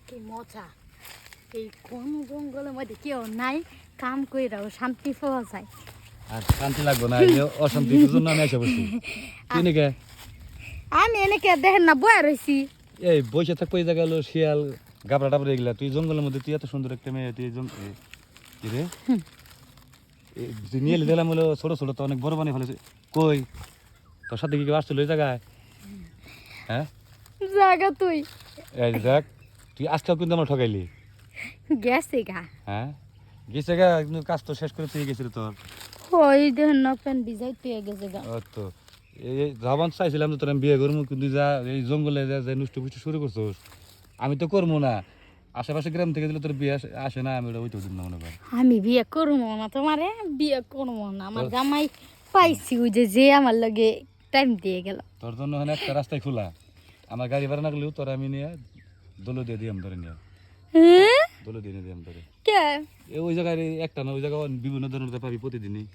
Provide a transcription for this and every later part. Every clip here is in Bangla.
কি মজা! এই কোন জঙ্গলের মধ্যে কেউ নাই, কাম কইরাও শান্তি পাওয়া যায়। আর শান্তি লাগবে না, এই যে অশান্তির জন্য আমি এসে বসছি। তুই নাকি আমি এনেকে দেখেন না বয়া রইছি। এই বসে থাকবো এই জায়গায় হলো শিয়াল গাবড়া টাবড়া এগুলা, তুই জঙ্গলের মধ্যে তুই এত সুন্দর একটা মেয়ে, তুই কি রে তুই নিয়ে এলে দিলাম হলো ছোট ছোট তো অনেক বড় বানিয়ে ফেলেছে। কই তোর সাথে কি কেউ আসছিল ওই জায়গায়? হ্যাঁ জাগা তুই এই দেখ, তুই আজকাল কিন্তু আমার ঠকাইলি। গেছে গা। হ্যাঁ গেছে গা, কিন্তু কাজ তো শেষ করে তুই গেছিল তোর। ওই দেখেন না প্যান ভিজাই তুই গেছে গা। ও তো এই যাবান চাইছিলাম তো তোর আমি বিয়ে করবো, কিন্তু যা এই জঙ্গলে যা যা নষ্ট পুষ্ট শুরু করছোস, আমি তো করবো না। আশেপাশে গ্রাম থেকে দিলে তোর বিয়ে আসে না, আমি ওটা ওইটাও দিন না মনে কর। আমি বিয়ে করবো না, তোমারে বিয়ে করবো না। আমার জামাই পাইছি ওই যে যে আমার লগে টাইম দিয়ে গেল। তোর জন্য ওখানে একটা রাস্তায় খোলা, আমার গাড়ি ভাড়া না গেলেও তোর আমি নিয়ে দোলো দিয়ে দিয়াম ধরে নিয়ে, হ্যাঁ দোলো দিয়ে দিয়াম ধরে। কে? ওই জায়গায় একটা না, ওই জায়গায় বিভিন্ন ধরনের পাবি প্রতিদিনই।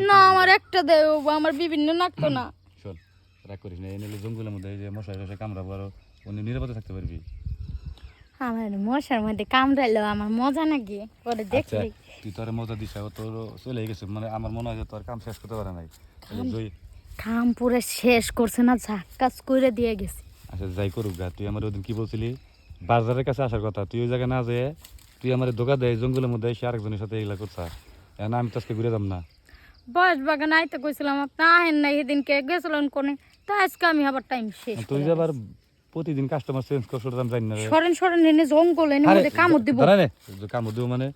না আমার একটা দেও, আমার বিভিন্ন নাকতো না। শোন রাগ করিস না, এই নিলে জঙ্গলের মধ্যে এই যে মশাই টশাই কামড়াবো, আরো অন্য নিরাপদে থাকতে পারবি। আমার মশার মধ্যে কামড়াইলো আমার মজা নাকি পরে আচ্ছা দেখলি। তুই তোর মজা দিস, তোর চলে গেছে, মানে আমার মনে হয় যে তোর কাম শেষ করতে পারে নাই। কাম পুরো শেষ করছে না, ঝাক্কাস করে দিয়ে গেছে। আচ্ছা যাই করুক গা, তুই আমার ওদিন কি বলছিলি বাজারের কাছে আসার কথা, তুই ওই জায়গায় না যেয়ে তুই আমার ধোকা দেয় জঙ্গলের মধ্যে এসে আরেকজনের সাথে এগুলা করছা। এখন আমি তো আজকে ঘুরে যাম না। বয়স বাগান আইতে কইছিলাম আপনি আহেন না, সেদিনকে গেছিলেন কোনে, তা আজকে আমি আবার টাইম শেষ। তুই যে আবার প্রতিদিন কাস্টমার চেঞ্জ করছো, আমি জানি না রে। সরেন সরেন এনে জঙ্গল এনে মধ্যে কামড় দিব। দাঁড়া রে, কামড় দিব মানে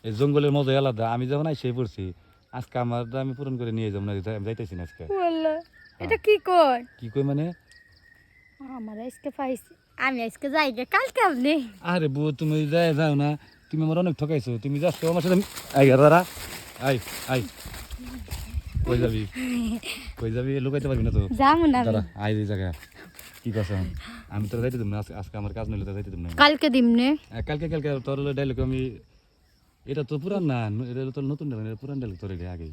এই জঙ্গলের মজাই আলাদা। আমি যখন আইসে পড়ছি আজকে আমার আমি পূরণ করে নিয়ে যাবো না, আমি যাইতেছি না আজকে। বললা এটা কি কয়? কি কই মানে? আমার আজকে পাইছি, আমি আজকে যাই গে, কালকে আপনি। আরে বউ তুমি যাও না, তুমি আমার অনেক ঠকাইছো। তুমি যাচ্ছ আমার সাথে, আই দাঁড়া, আই আই কই যাবি? কই যাবি? লুকাইতে পারবি না তো। যাবো না দাঁড়া আই এই জায়গা কি কথা, আমি তোরা যাইতে দেব না আজকে, আমার কাজ নইলে তো যাইতে দেব না। কালকে দিমনে। কালকে কালকে তোর ডায়লগ আমি, এটা তো পুরান না, এটা তো নতুন ডায়লগ, পুরান ডায়লগ তোর এটা আগেই।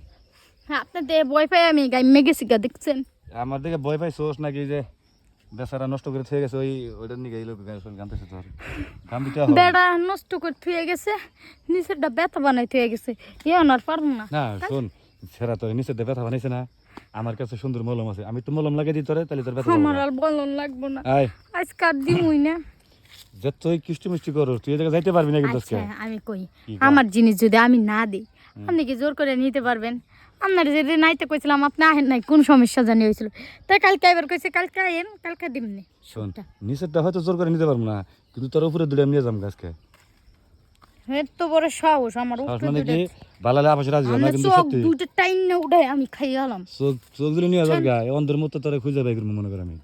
হ্যাঁ আপনার দিয়ে বই পাই আমি গাইমে গেছি গা, দেখছেন? আমার দিকে ভয় পাই সোস নাকি যে বেচারা নষ্ট করে থয়ে গেছে, ওইটার নিকে এই লোক গানতেছে তোর গান দিতে হবে। বেড়া নষ্ট করে থুয়ে গেছে, নিচেরটা ব্যথা বানাই থুয়ে গেছে, ইয়ে আর পারবো না। না শোন, সেরা তোর নিচে ব্যথা বানাইছে না, আমার কাছে সুন্দর মলম আছে, আমি তো মলম লাগিয়ে দিই তোরে, তাহলে তোর ব্যথা আমার আর বলন লাগবো না, আয় আজ কাট দিমুই না। যে তুই কিষ্টি মিষ্টি করো, তুই এই জায়গায় যাইতে পারবি না কিন্তু আজকে। আচ্ছা আমি কই, আমার জিনিস যদি আমি না দিই আপনি কি জোর করে নিতে পারবেন? আপনার যদি নাইতে কইছিলাম আপনি আহেন নাই, কোন সমস্যা জানি হয়েছিল, তাই কালকে এবার কইছে কালকে আহেন, কালকে দিমনি। শোন নিচেরটা হয়তো জোর করে নিতে পারবো না, কিন্তু তোর উপরে দুটো আমি নিয়ে যাবো আজকে। এত বড় সাহস আমার উপরে মানে কি দুটো, বালালে আপাশে রাজি হয় না, আমার কিন্তু চোখ সত্যি দুটো টাইন না উঠাই আমি খাই গেলাম। চোখ চোখ দিলে নিয়ে যাবো গা, অন্ধের মতো তোরে খুঁজে বাই করবো মনে কর আমি।